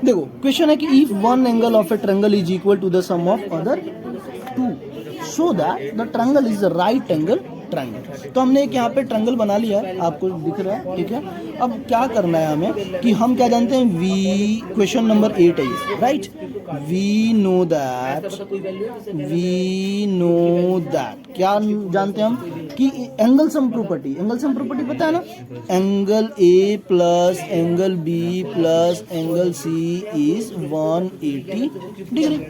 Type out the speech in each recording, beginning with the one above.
देखो क्वेश्चन है कि if one angle of a triangle is equal to the sum of other two so that the triangle is the right angle triangle. तो हमने एक यहाँ पे ट्रायंगल बना लिया है, आपको दिख रहा है, ठीक है। अब क्या करना है हमें कि हम क्या जानते हैं, वी क्वेश्चन नंबर 8 है ये, राइट। वी नो दैट क्या जानते हैं हम कि angle sum property, angle sum property पता है ना, angle A plus angle B plus angle C is 180 degree,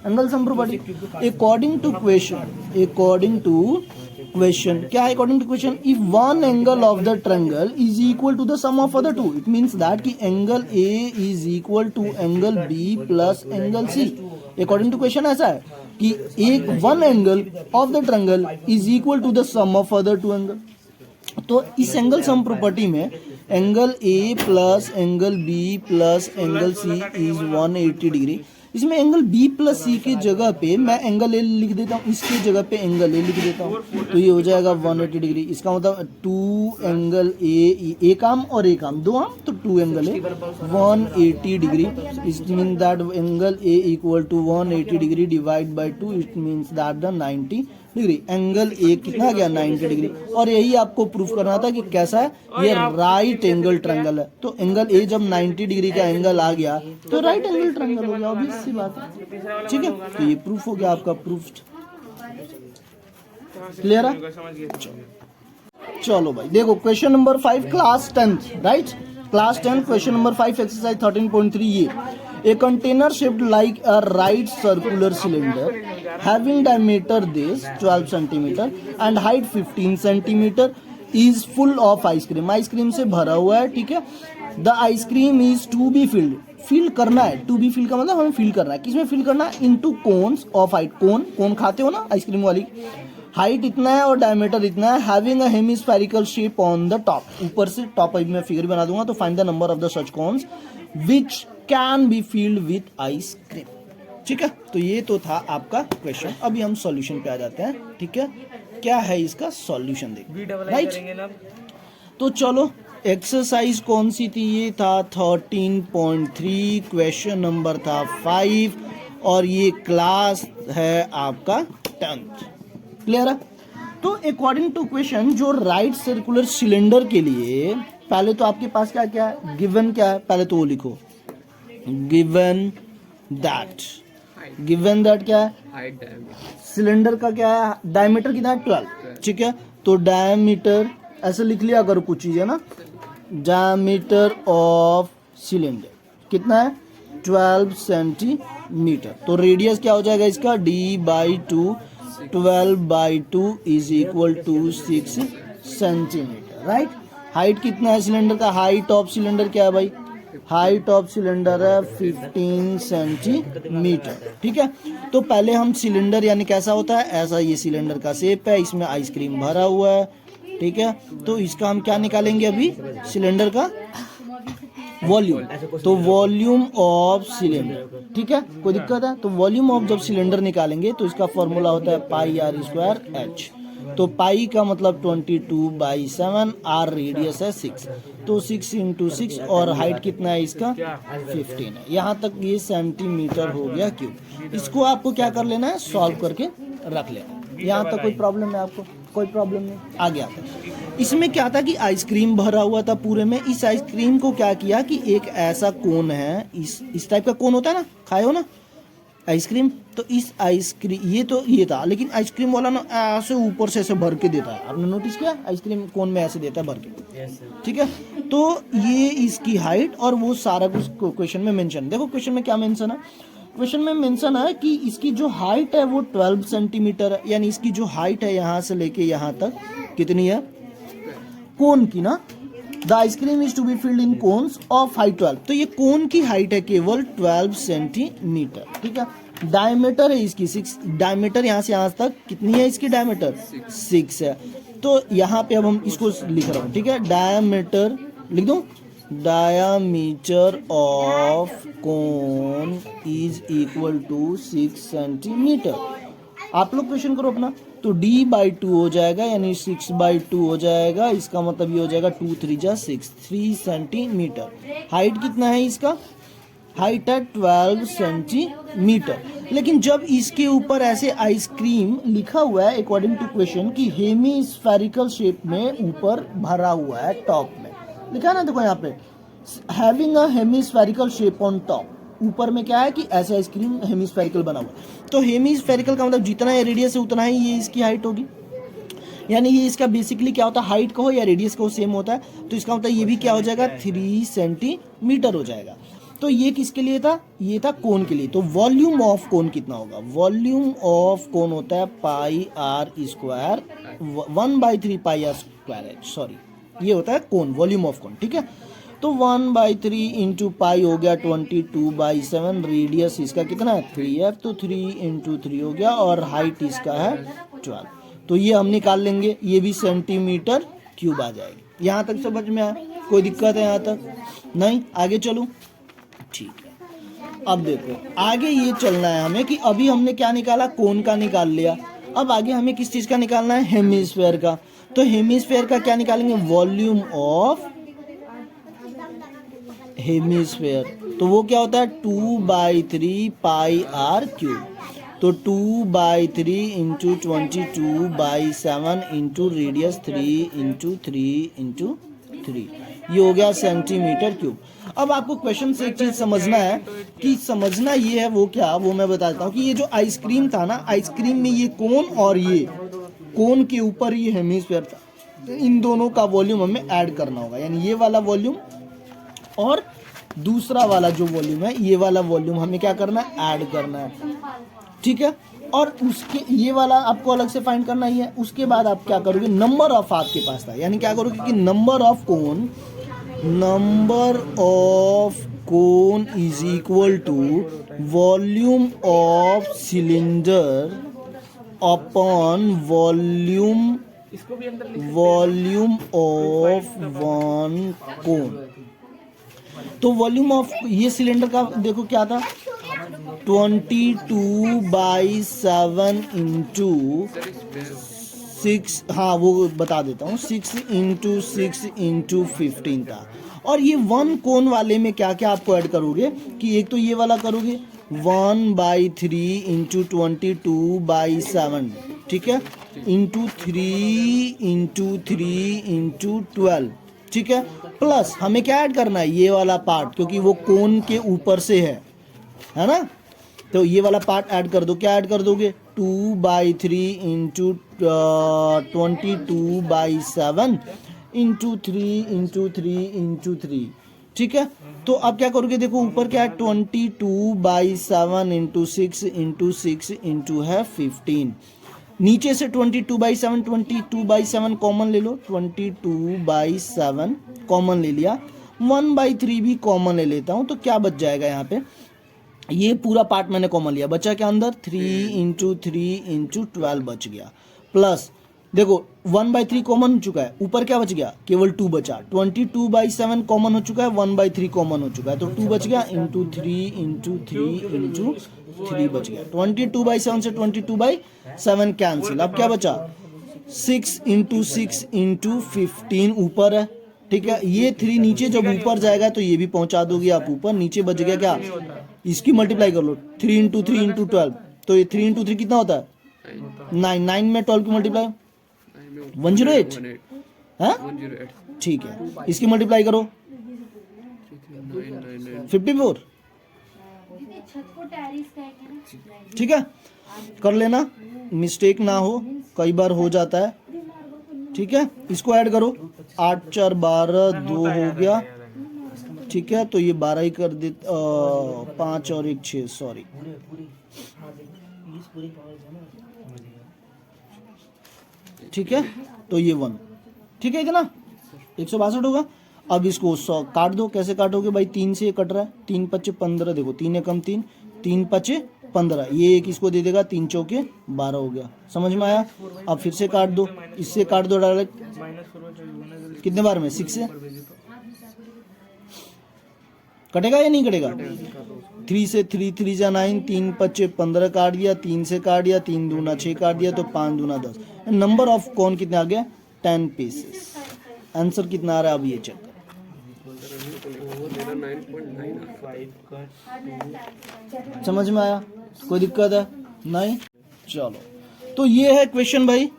angle sum property. According to question क्या है, according to question if one angle of the triangle is equal to the sum of other two, it means that कि angle A is equal to angle B plus angle C. According to question ऐसा है कि एक one angle of the triangle is equal to the sum of other two angle. तो इस angle sum property में angle A plus angle B plus angle C is 180 degree. इसमें angle B plus C की जगह पे मैं angle A लिख देता हूँ, इसकी जगह पे एंगल ए लिख देता हूँ, तो ये हो जाएगा 180 डिग्री। इसका मतलब 2 एंगल ए आर्म और एक आर्म, 2 आर्म, तो 2 angle A 180 degree. It mean that angle A equal to 180 degree divide by 2, it means that the 90 degree. Angle A कितना गया, 90 डिग्री। और यही आपको प्रूफ करना था कि कैसा है, ये राइट एंगल ट्रायंगल है। तो एंगल ए जब 90 डिग्री का एंगल आ गया तो राइट एंगल ट्रायंगल हो गया, ऑब्वियस सी बात है, ठीक है। तो ये प्रूफ हो गया आपका, प्रूफ क्लियर है। चलो भाई देखो question number 5 class 10th, right, class 10 question number 5 exercise 13.3। ये a container shaped like a right circular cylinder having diameter this 12 centimeter and height 15 centimeter is full of ice cream, ice cream से भरा हुआ है, ठीक है। the ice cream is to be filled, fill करना है, to be fill का मतलब हमें फिल करना है, किसमें फिल करना है, इनटू कोन्स ऑफ हाइट, कोन खाते हो ना आइसक्रीम वाली, हाइट इतना है और डायमीटर इतना है, having a hemispherical shape on the top, ऊपर से टॉप में फिगर बना दूंगा। तो find the number of the such cones which can be filled with ice cream, ठीक है। तो ये तो था आपका क्वेश्चन। अभी हम सॉल्यूशन पे आ जाते हैं, ठीक है। क्या है इसका सॉल्यूशन देख, राइट। तो चलो एक्सरसाइज कौन सी थी, ये था 13.3, क्वेश्चन नंबर था 5 और ये क्लास है आपका 10th, क्लियर है। तो अकॉर्डिंग टू क्वेश्चन जो राइट सर्कुलर सिलेंडर के लिए पहले तो आपके पास क्या क्या है, गिवन क्या है, पहले तो वो लिखो, गिवन दैट क्या है, सिलेंडर का क्या है, डायमीटर कितना है 12, ठीक है। तो डायमीटर ऐसे लिख लिया करो कुछ चीजें ना, डायमीटर ऑफ सिलेंडर कितना है 12 सेंटीमीटर। तो रेडियस क्या हो जाएगा इसका, d/2, 12/2 is equal to 6 centimetre, right. Height कितना है सिलेंडर का, हाइट ऑफ सिलेंडर क्या है भाई, हाइट ऑफ सिलेंडर है 15 सेंटीमीटर, ठीक है। तो पहले हम सिलेंडर यानी कैसा होता है, ऐसा ये सिलेंडर का शेप है, इसमें आइसक्रीम भरा हुआ है, ठीक है। तो इसका हम क्या निकालेंगे अभी, सिलेंडर का वॉल्यूम, तो वॉल्यूम ऑफ सिलेंडर, ठीक है। कोई दिक्कत है, तो वॉल्यूम ऑफ जब सिलेंडर निकालेंगे तो इसका फॉर्मूला होता है πr²h। तो पाई का मतलब 22/7, आर रेडियस है 6, तो 6 × 6 और हाइट कितना है इसका 15 है। यहाँ तक ये सेंटीमीटर हो गया क्यूब। इसको आपको क्या कर लेना है, सॉल्व करके रख लेना। यहाँ तक कोई प्रॉब्लम है आपको, कोई प्रॉब्लम नहीं, आगे आता है। इसमें क्या था कि आइसक्रीम भरा हुआ था पूरे में, इस आइसक्रीम को क्या किया कि एक ऐसा कोन है, इस टाइप का कोन होता है ना, खाए हो ना आइसक्रीम, तो इस आइसक्रीम ये था, लेकिन आइसक्रीम वाला ना ऐसे ऊपर से ऐसे भर के देता है, आपने नोटिस किया, आइसक्रीम कोन में ऐसे देता है भर के, ठीक है। तो ये इसकी हाइट और वो सारा कुछ क्वेश्चन में मेंशन, देखो क्वेश्चन में क्या मेंशन है, क्वेश्चन में मेंशन है कि इसकी जो हाइट है वो 12 सेंटीमीटर है, यानी इसकी जो हाइट है यहाँ से लेके यहाँ तक कितनी है, कोन की ना, the ice cream is to be filled in cones of height 12, तो ये कोन की हाइट है केवल 12 सेंटीमीटर, ठीक है। डायमीटर है इसकी 6, डायमीटर यहाँ से यहाँ तक कितनी है इसकी, डायमीटर 6 है। तो यहाँ पे अब हम इसको लिख रहा हूँ, ठीक है, डायमीटर लिख दूँ, diameter of cone is equal to 6 centimetre. आप लोग क्वेश्चन करो अपना, तो d/2 हो जाएगा, यानी 6/2 हो जाएगा, इसका मतलब ये हो जाएगा 2 × 3 = 6, 3 सेंटीमीटर। हाइट कितना है इसका हाइट है 12 सेंटीमीटर। लेकिन जब इसके ऊपर ऐसे आइसक्रीम लिखा हुआ है अकॉर्डिंग टू क्वेश्चन कि हेमी स्फेरिकल शेप में ऊपर भरा हुआ है टॉप में, लिखा है ना, देखो यहाँ पे having a hemispherical shape on top, ऊपर में क्या है कि ऐसे आइसक्रीम हेमी स्फेरिकल बना हुआ है। तो हेमी स्फेरिकल का मतलब जितना ये रेडियस है उतना ही ये इसकी हाइट होगी, यानी ये इसका बेसिकली क्या होता है, हाइट कहो या रेडियस कहो सेम होता है, तो इसका मतलब ये भी क्या हो जाएगा 3 सेंटीमीटर हो जाएगा। तो ये किसके लिए था, ये था कोन के लिए। तो वॉल्यूम ऑफ कोन कितना होगा, वॉल्यूम ऑफ कोन होता है pi r square 1/3 pi r square, sorry ये होता है कोन, वॉल्यूम ऑफ कोन, ठीक है। तो 1/3 इंटू पाई हो गया 22/7, रेडियस इसका कितना है 3f, तो 3 इंटू 3 हो गया, और हाइट इसका है 12। तो ये हम निकाल लेंगे, ये भी सेंटीमीटर क्यूब आ जाएगी। यहाँ तक समझ में आया, कोई दिक्कत है यहाँ तक नहीं, आगे चलूँ, ठीक है। अब देखो आगे ये चलना है हमें कि अभी हमने क्या निकाला, कोन का निकाल लिया, अब आगे हमें किस चीज का निकालना है, हेमिस्फेयर का। तो हेमिस्फेयर का क्या निकालेंगे, वॉल्यूम ऑफ हेमिस्फेयर, तो वो क्या होता है 2/3 पाई आर क्यूब। तो 2/3 into 22/7 into radius 3 into 3 into 3, ये हो गया सेंटीमीटर क्यूब। अब आपको क्वेश्चन से एक चीज समझना है कि समझना ये है, वो क्या, वो मैं बताता हूँ कि ये जो आइसक्रीम था ना, आइसक्रीम में ये कोन और ये कोन के ऊपर ये हेमिस्फेयर था, तो इन दोनों का वॉल्यूम हमें ऐड करना होगा, यानी ये वाला वॉल्यूम और दूसरा वाला जो वॉल्यूम है, ये वाला वॉल्यूम हमें क्या करना है, ऐड करना है, ठीक है। और उसके ये वाला आपको अलग से फाइंड करना ही है। उसके बाद आप क्या करोगे, नंबर ऑफ आपके पास था, यानी क्या करोगे कि number of cone is equal to volume of cylinder upon volume of one cone. तो वॉल्यूम ऑफ ये सिलेंडर का देखो क्या था, 22/7 इंटू 6, हाँ वो बता देता हूँ, 6 इंटू 6 इंटू 15 था। और ये वन कोन वाले में क्या क्या आपको ऐड करोगे कि एक तो ये वाला करोगे 1/3 इंटू 22/7, ठीक है, इंटू 3 इंटू 3 इंटू 12, ठीक है। प्लस हमें क्या ऐड करना है, ये वाला पार्ट, क्योंकि वो कोन के ऊपर से है ना, तो ये वाला पार्ट ऐड कर दो। क्या ऐड कर दोगे, 2/3 इंटू 22/7 इंटू 3 इंटू 3 इंटू 3, ठीक है। तो अब क्या करोगे, देखो ऊपर क्या है 22/7 इंटू 6 इंटू 6 इंटू है 15, नीचे से 22/7 कॉमन ले लो, 22/7 कॉमन ले लिया, 1/3 भी कॉमन ले लेता हूँ, तो क्या बच जाएगा यहाँ पे, ये पूरा पार्ट मैंने कॉमन लिया, बचा क्या अंदर 3 इंटू 3 इंटू 12 बच गया, प्लस देखो 1/3 कॉमन हो चुका है, ऊपर क्या बच गया, केवल 2 बचा, 22/7 कॉमन हो चुका है, 1/3 कॉमन हो चुका है, तो 2 बच गया, इंटू 3 इंटू 3 इंटू 3 बच गया, 22/7 से 22/7 कैंसिल। अब क्या बचा 6 इंटू 6 इंटू 15 ऊपर है, ठीक है। ये 3 नीचे जब ऊपर जाएगा तो ये भी पहुंचा दोगे आप ऊपर, नीचे बच गया क्या, इसकी मल्टीप्लाई कर लो 3 इंटू 3 इंटू 12, तो ये 3 इंटू 3 कितना होता है 9 में 12 की मल्टीप्लाई 108 है, ठीक है। इसकी मल्टीप्लाई करो 54, ठीक है, कर लेना, मिस्टेक ना हो, कई बार हो जाता है, ठीक है। इसको ऐड करो, 8 4 12 2 हो गया, ठीक है। तो ये 12 ही कर दे, 5 और 1 6, सॉरी, ठीक है। तो ये 1, ठीक है, इतना 162 होगा। अब इसको 100 काट दो, कैसे काटोगे भाई, 3 से कट रहा है, 3 5 15, देखो 3 एकम 3, 3 5 15, ये एक इसको दे देगा, 3 चौके 12 हो गया, समझ में आया। अब फिर से काट दो, इससे काट दो डायरेक्ट, कितने बार में 6 से कटेगा या नहीं कटेगा, 3 से 3 3 जा 9, 3 5 15 काट दिया, 3 से काट दिया, 3 दूना 6 काट दिया, तो 5 दूना 10, नंबर ऑफ कौन कितना आ गया 10 पीसेस। आंसर कितना आ रहा है अब ये चेक, समझ में आया? कोई दिक्कत है? नहीं? चलो, तो ये है क्वेश्चन भाई।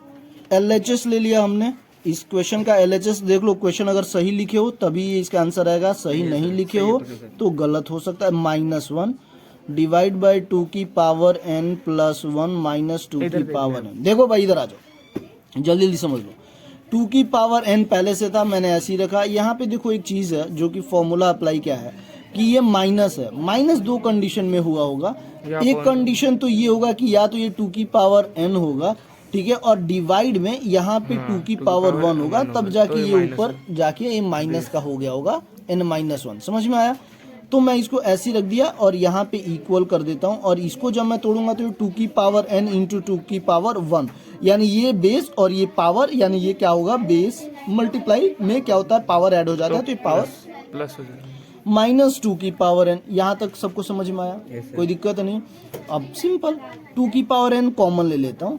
LHS ले लिया हमने। इस क्वेश्चन का LHS देख लो। क्वेश्चन अगर सही लिखे हो तभी इसका आंसर आएगा, सही नहीं लिखे हो तो गलत हो सकता है। -1 डिवाइड बाई 2 की पावर n प्लस 1 माइनस 2 की पावर n। देखो भाई इधर आ जाओ, जल्दी जल्दी समझ लो। 2 की पावर n पहले से था, मैंने ऐसे ही रखा। यहाँ पे देखो एक चीज है जो कि फॉर्मूला अप्लाई क्या है कि ये माइनस है। माइनस दो कंडीशन में हुआ होगा। एक कंडीशन तो ये होगा कि या तो ये 2 की पावर n होगा, ठीक है, और डिवाइड में यहाँ पे 2 की पावर 1 होगा, तब जाके ये ऊपर जाके ये माइनस का हो गया होगा n-1। समझ में आया? तो मैं इसको ऐसे ही रख दिया और यहाँ पे इक्वल कर देता हूँ, और इसको जब मैं तोड़ूंगा तो 2 की पावर n इंटू 2 की पावर 1, यानी ये बेस और ये पावर, यानी ये क्या होगा, बेस मल्टीप्लाई में क्या होता है, पावर ऐड हो जाता है, तो ये पावर प्लस हो जाएगा। -2 की पावर n। यहाँ तक सबको समझ में आया? कोई दिक्कत नहीं। अब सिंपल 2 की पावर n कॉमन ले लेता हूँ।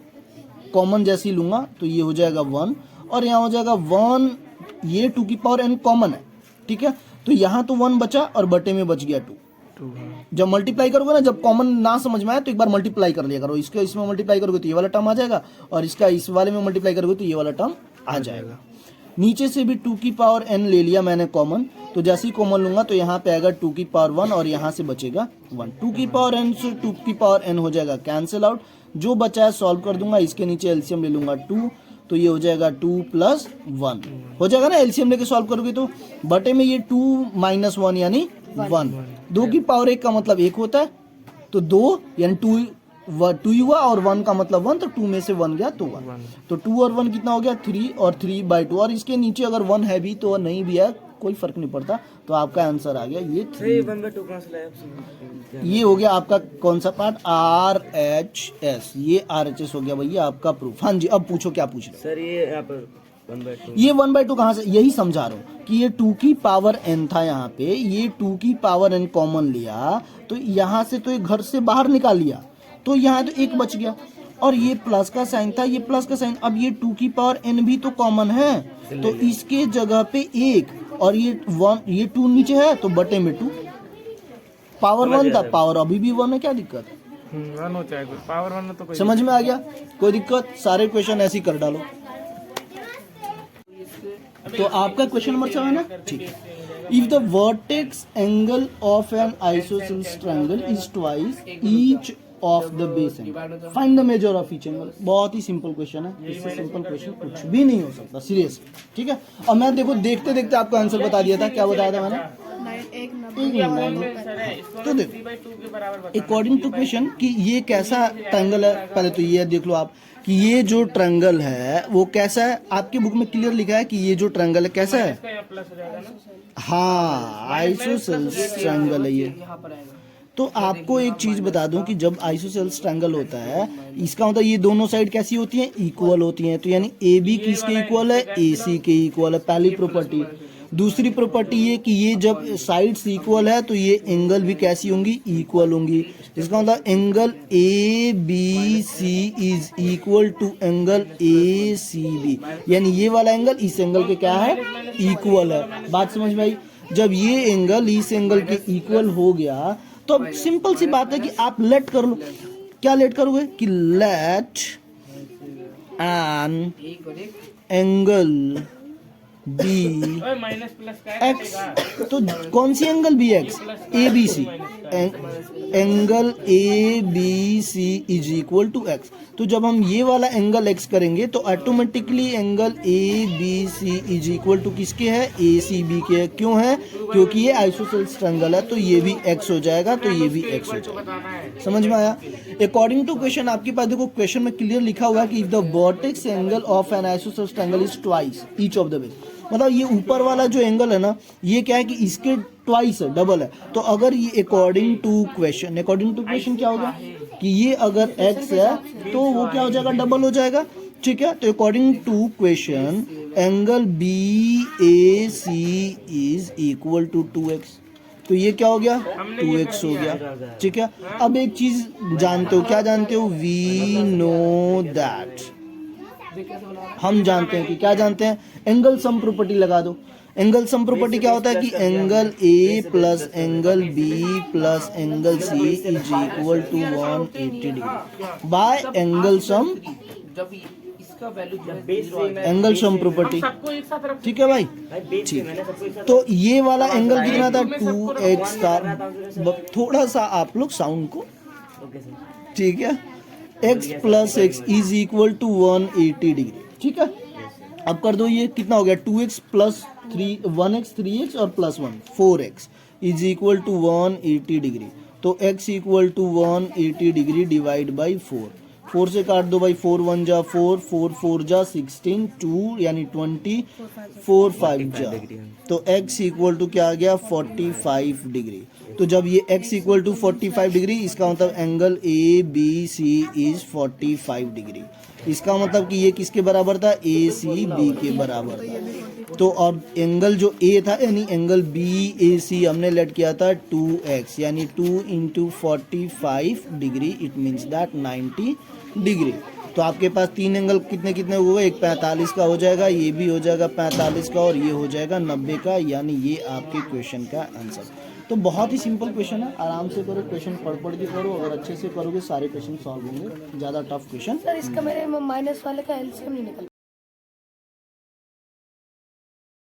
कॉमन जैसे ही लूंगा तो ये हो जाएगा 1, और यहाँ हो जाएगा 1। ये 2 की पावर n कॉमन है, ठीक है, तो यहाँ तो 1 बचा और बटे में बच गया 2। जब मल्टीप्लाई करोगे ना, जब कॉमन ना समझ में आए तो एक बार मल्टीप्लाई कर लिया करो। इसका इसमें मल्टीप्लाई करोगे तो ये वाला टर्म आ जाएगा, और इसका इस वाले में मल्टीप्लाई करोगे तो ये वाला टर्म आ जाएगा। नीचे से भी 2 की पावर n ले लिया मैंने कॉमन, तो जैसे ही कॉमन लूंगा तो यहाँ पे आएगा 2 की पावर 1 और यहाँ से बचेगा 1। 2 की पावर n से 2 की पावर n हो जाएगा कैंसिल आउट। जो बचा है सॉल्व कर दूंगा, इसके नीचे एलसीएम ले लूंगा 2, तो ये हो जाएगा 2 प्लस 1 हो जाएगा ना। एलसीएम लेके सॉल्व करोगे तो बटे में ये 2 माइनस 1 यानी 1। 2 की पावर 1 का मतलब 1 होता है, तो 2 यानी 2 हुआ, और 1 का मतलब 1, तो 2 में से 1 गया तो 1। तो 2 और 1 कितना हो गया, 3, और 3/2, और इसके नीचे अगर 1 है भी तो नहीं भी है कोई फर्क नहीं पड़ता। तो आपका आंसर आ गया ये 3। ये हो गया आपका कौन सा पार्ट, RHS। ये RHS हो गया भैया आपका प्रूफ। हाँ जी, अब पूछो क्या पूछ रहे हो सर। ये यहाँ पर 1/2, ये 1/2 कहाँ से, यही समझा रहा हूँ कि ये 2 की पावर n था यहाँ पे, ये 2 की पावर n कॉमन लिया, तो यहाँ से तो ये घर से बाहर निकाल लिया, तो यहाँ तो 1 बच गया, और ये प्लस का साइन था, ये प्लस का साइन। अब ये 2 की पावर n भी तो कॉमन है, तो इसके जगह पे 1, और ये 1, ये 2 नीचे है तो बटे में 2। पावर 1 था, पावर अभी भी 1 है, क्या दिक्कत है? 1 हो चाहे पावर 1 तो कोई समझ में आ गया? कोई दिक्कत? सारे क्वेश्चन ऐसे ही कर डालो। तो आपका क्वेश्चन नंबर 7 है ना, ठीक है। If the vertex angle of N isosceles triangle is twice each of the base angle, find the measure of each angle. बहुत ही सिंपल क्वेश्चन है, इससे सिंपल क्वेश्चन कुछ भी नहीं हो सकता, सीरियस, ठीक है। और मैं देखो देखते देखते आपका आंसर बता दिया था। क्या बताया था मैंने? तो देखो अकॉर्डिंग टू क्वेश्चन कि ये कैसा ट्रायंगल है, पहले तो ये देख लो आप कि ये जो ट्रायंगल है वो कैसा है। आपके बुक में क्लियर लिखा है कि ये जो ट्रायंगल है कैसा है, हाँ आइसोसेलेस ट्रायंगल है ये। तो आपको एक चीज बता दूं कि जब आइसोसेलेस ट्रायंगल होता है, इसका मतलब ये दोनों साइड कैसी होती हैं, इक्वल होती हैं। तो यानी ए बी किसके इक्वल है, ए सी के इक्वल है, पहली प्रॉपर्टी। दूसरी प्रॉपर्टी ये कि ये जब साइड्स इक्वल है तो ये एंगल भी कैसी होंगी, इक्वल होंगी। इसका मतलब angle A B C is equal to angle A C B, यानी ये वाला एंगल इस एंगल के क्या है, इक्वल है। बात समझ में आई? जब ये एंगल इस एंगल के इक्वल हो गया तो अब सिंपल सी बात है कि आप लेट कर लो। क्या लेट करोगे कि let an angle B x, तो कौन सी angle B x, A B C, angle A B C is equal to x. तो जब हम ये वाला एंगल एक्स करेंगे तो automatically angle A B C is equal to किसके है, ए सी बी के है। क्यों है? क्योंकि ये आइसोसेलेस ट्रायंगल है, तो ये भी एक्स हो जाएगा, तो ये भी एक्स हो जाएगा। समझ में आया? अकॉर्डिंग टू क्वेश्चन आपके पास देखो क्वेश्चन में क्लियर लिखा हुआ है कि if the vertex angle of N isosceles triangle is twice each of the base, मतलब ये ऊपर वाला जो एंगल है ना, ये क्या है कि इसके ट्वाइस है, डबल है। तो अगर ये अकॉर्डिंग टू क्वेश्चन क्या होगा कि ये अगर x है तो वो क्या हो जाएगा, डबल हो जाएगा, ठीक है। तो according to question angle B A C is equal to 2x, तो ये क्या हो गया, 2x हो गया, ठीक है। अब एक चीज जानते हो, क्या जानते हो, वी नो दैट, हम जानते हैं कि क्या जानते हैं, एंगल सम प्रॉपर्टी लगा दो। एंगल सम प्रॉपर्टी क्या होता है कि angle A plus angle B plus angle C is equal to 180 degree by angle sum जब इसका वैल्यू जो है zero आ जाए, एंगल सम प्रॉपर्टी। सबको एक साथ रख ठीक है भाई, ठीक। तो ये वाला एंगल कितना था 2x था। थोड़ा सा आप लोग साउंड को, ठीक है, x plus x is equal to 180 degree. ठीक है, अब कर दो, ये कितना हो गया 2x प्लस 1x 3x और plus 1 4x is equal to 180 degree. तो x equal to 180 degree divide by 4 से काट दो भाई, 4 1 जा 4 4 4 जा 16 2 यानी 20 4 5 जा, तो x इक्वल टू क्या आ गया 45 डिग्री। तो जब ये x इक्वल टू 45 डिग्री, इसका मतलब angle A B C is 45 degree. इसका मतलब कि ये किसके बराबर था, ए सी बी के बराबर था। तो अब एंगल जो ए था यानी एंगल बी ए सी हमने लेट किया था 2x यानी 2 into 45 degree, it means that 90 degree. तो आपके पास तीन एंगल कितने कितने हुए, एक 45 का हो जाएगा, ये भी हो जाएगा 45 का, और ये हो जाएगा 90 का, यानी ये आपके क्वेश्चन का आंसर। तो बहुत ही सिंपल क्वेश्चन है, आराम से करो, क्वेश्चन पढ़ के करो, अगर अच्छे से करोगे सारे क्वेश्चन सॉल्व होंगे, ज़्यादा टफ क्वेश्चन। सर इसका मेरे माइनस वाले का एलसीएम नहीं निकल